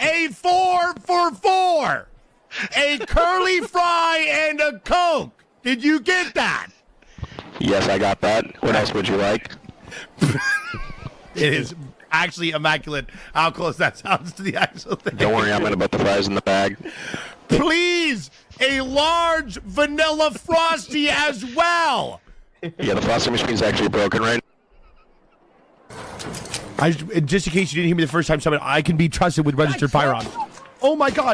A 4 for 4. A curly fry and a Coke. Did you get that? Yes, I got that. What else would you like? It is actually immaculate how close that sounds to the actual thing. Don't worry, I'm going to put the fries in the bag. Please, a large vanilla Frosty as well. Yeah, the frosting machine's actually broken right now. Just in case you didn't hear me the first time, I can be trusted with registered firearms. Oh my God.